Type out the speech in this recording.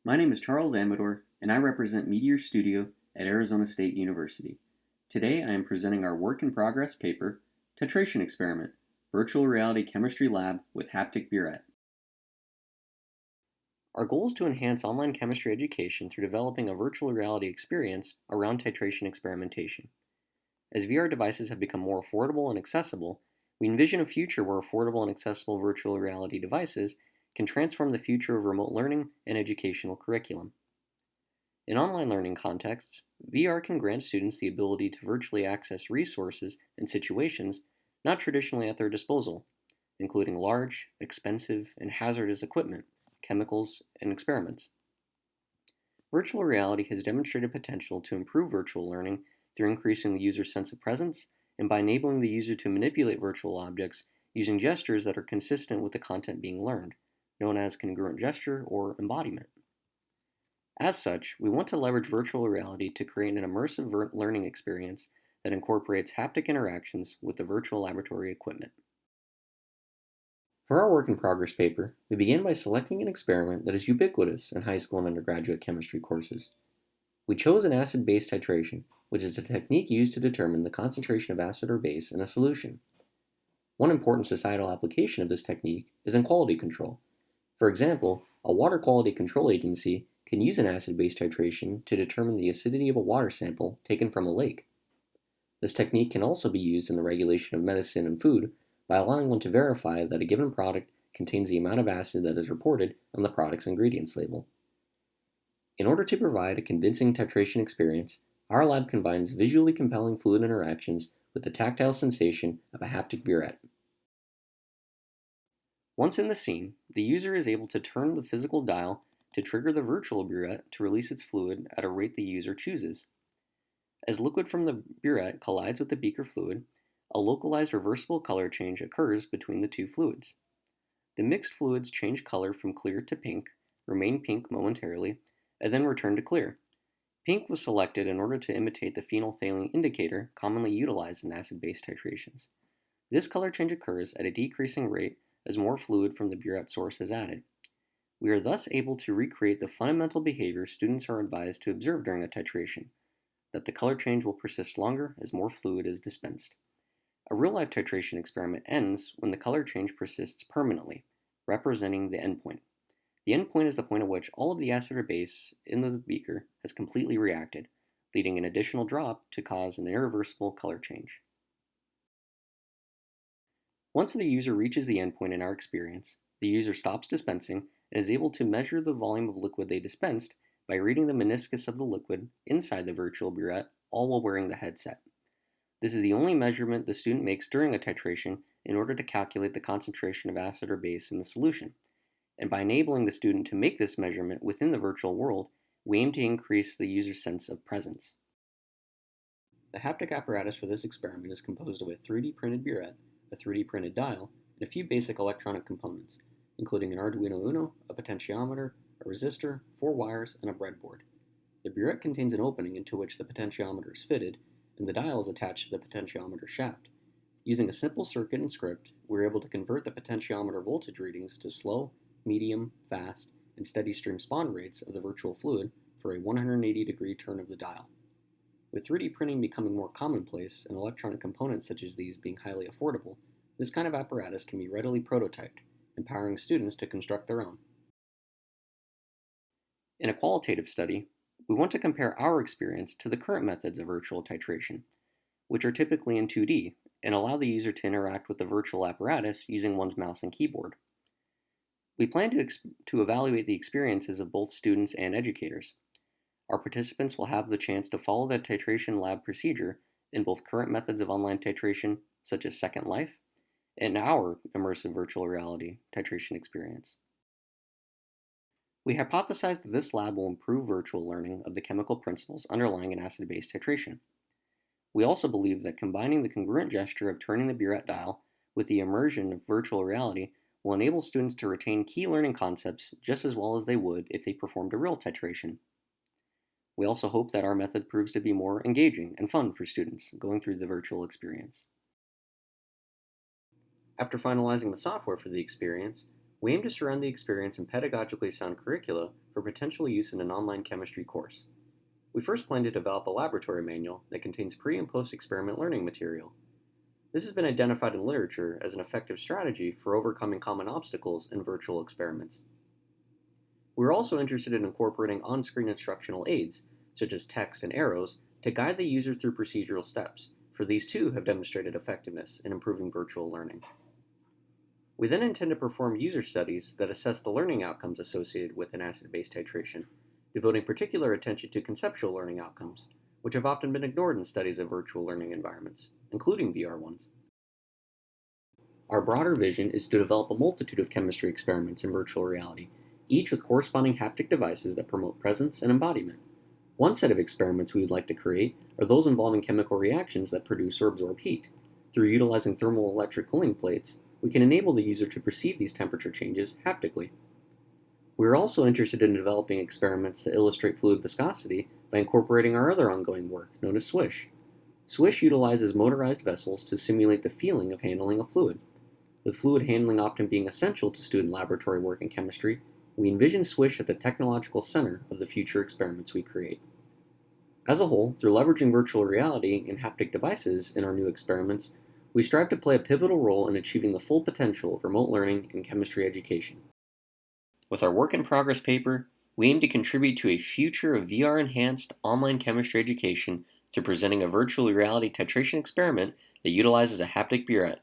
My name is Charles Amador, and I represent Meteor Studio at Arizona State University. Today I am presenting our work in progress paper, Titration Experiment, Virtual Reality Chemistry Lab with Haptic Burette. Our goal is to enhance online chemistry education through developing a virtual reality experience around titration experimentation. As VR devices have become more affordable and accessible, we envision a future where affordable and accessible virtual reality devices can transform the future of remote learning and educational curriculum. In online learning contexts, VR can grant students the ability to virtually access resources and situations not traditionally at their disposal, including large, expensive, and hazardous equipment, chemicals, and experiments. Virtual reality has demonstrated potential to improve virtual learning through increasing the user's sense of presence and by enabling the user to manipulate virtual objects using gestures that are consistent with the content being learned, known as congruent gesture or embodiment. As such, we want to leverage virtual reality to create an immersive learning experience that incorporates haptic interactions with the virtual laboratory equipment. For our work in progress paper, we began by selecting an experiment that is ubiquitous in high school and undergraduate chemistry courses. We chose an acid-base titration, which is a technique used to determine the concentration of acid or base in a solution. One important societal application of this technique is in quality control. For example, a water quality control agency can use an acid-base titration to determine the acidity of a water sample taken from a lake. This technique can also be used in the regulation of medicine and food by allowing one to verify that a given product contains the amount of acid that is reported on the product's ingredients label. In order to provide a convincing titration experience, our lab combines visually compelling fluid interactions with the tactile sensation of a haptic burette. Once in the scene, the user is able to turn the physical dial to trigger the virtual burette to release its fluid at a rate the user chooses. As liquid from the burette collides with the beaker fluid, a localized reversible color change occurs between the two fluids. The mixed fluids change color from clear to pink, remain pink momentarily, and then return to clear. Pink was selected in order to imitate the phenolphthalein indicator commonly utilized in acid-base titrations. This color change occurs at a decreasing rate as more fluid from the burette source is added. We are thus able to recreate the fundamental behavior students are advised to observe during a titration, that the color change will persist longer as more fluid is dispensed. A real-life titration experiment ends when the color change persists permanently, representing the endpoint. The endpoint is the point at which all of the acid or base in the beaker has completely reacted, leading an additional drop to cause an irreversible color change. Once the user reaches the endpoint in our experience, the user stops dispensing and is able to measure the volume of liquid they dispensed by reading the meniscus of the liquid inside the virtual burette, all while wearing the headset. This is the only measurement the student makes during a titration in order to calculate the concentration of acid or base in the solution. And by enabling the student to make this measurement within the virtual world, we aim to increase the user's sense of presence. The haptic apparatus for this experiment is composed of a 3D printed burette, a 3D printed dial, and a few basic electronic components, including an Arduino Uno, a potentiometer, a resistor, 4 wires, and a breadboard. The burette contains an opening into which the potentiometer is fitted, and the dial is attached to the potentiometer shaft. Using a simple circuit and script, we are able to convert the potentiometer voltage readings to slow, medium, fast, and steady stream spawn rates of the virtual fluid for a 180-degree turn of the dial. With 3D printing becoming more commonplace and electronic components such as these being highly affordable, this kind of apparatus can be readily prototyped, empowering students to construct their own. In a qualitative study, we want to compare our experience to the current methods of virtual titration, which are typically in 2D, and allow the user to interact with the virtual apparatus using one's mouse and keyboard. We plan to evaluate the experiences of both students and educators. Our participants will have the chance to follow the titration lab procedure in both current methods of online titration, such as Second Life, and our immersive virtual reality titration experience. We hypothesize that this lab will improve virtual learning of the chemical principles underlying an acid-base titration. We also believe that combining the congruent gesture of turning the burette dial with the immersion of virtual reality will enable students to retain key learning concepts just as well as they would if they performed a real titration. We also hope that our method proves to be more engaging and fun for students going through the virtual experience. After finalizing the software for the experience, we aim to surround the experience in pedagogically sound curricula for potential use in an online chemistry course. We first plan to develop a laboratory manual that contains pre- and post-experiment learning material. This has been identified in literature as an effective strategy for overcoming common obstacles in virtual experiments. We're also interested in incorporating on-screen instructional aids, such as text and arrows, to guide the user through procedural steps, for these too have demonstrated effectiveness in improving virtual learning. We then intend to perform user studies that assess the learning outcomes associated with an acid-base titration, devoting particular attention to conceptual learning outcomes, which have often been ignored in studies of virtual learning environments, including VR ones. Our broader vision is to develop a multitude of chemistry experiments in virtual reality, each with corresponding haptic devices that promote presence and embodiment. One set of experiments we would like to create are those involving chemical reactions that produce or absorb heat. Through utilizing thermoelectric cooling plates, we can enable the user to perceive these temperature changes haptically. We are also interested in developing experiments that illustrate fluid viscosity by incorporating our other ongoing work, known as Swish. Swish utilizes motorized vessels to simulate the feeling of handling a fluid. With fluid handling often being essential to student laboratory work in chemistry, we envision Swish at the technological center of the future experiments we create. As a whole, through leveraging virtual reality and haptic devices in our new experiments, we strive to play a pivotal role in achieving the full potential of remote learning and chemistry education. With our work in progress paper, we aim to contribute to a future of VR-enhanced online chemistry education through presenting a virtual reality titration experiment that utilizes a haptic burette.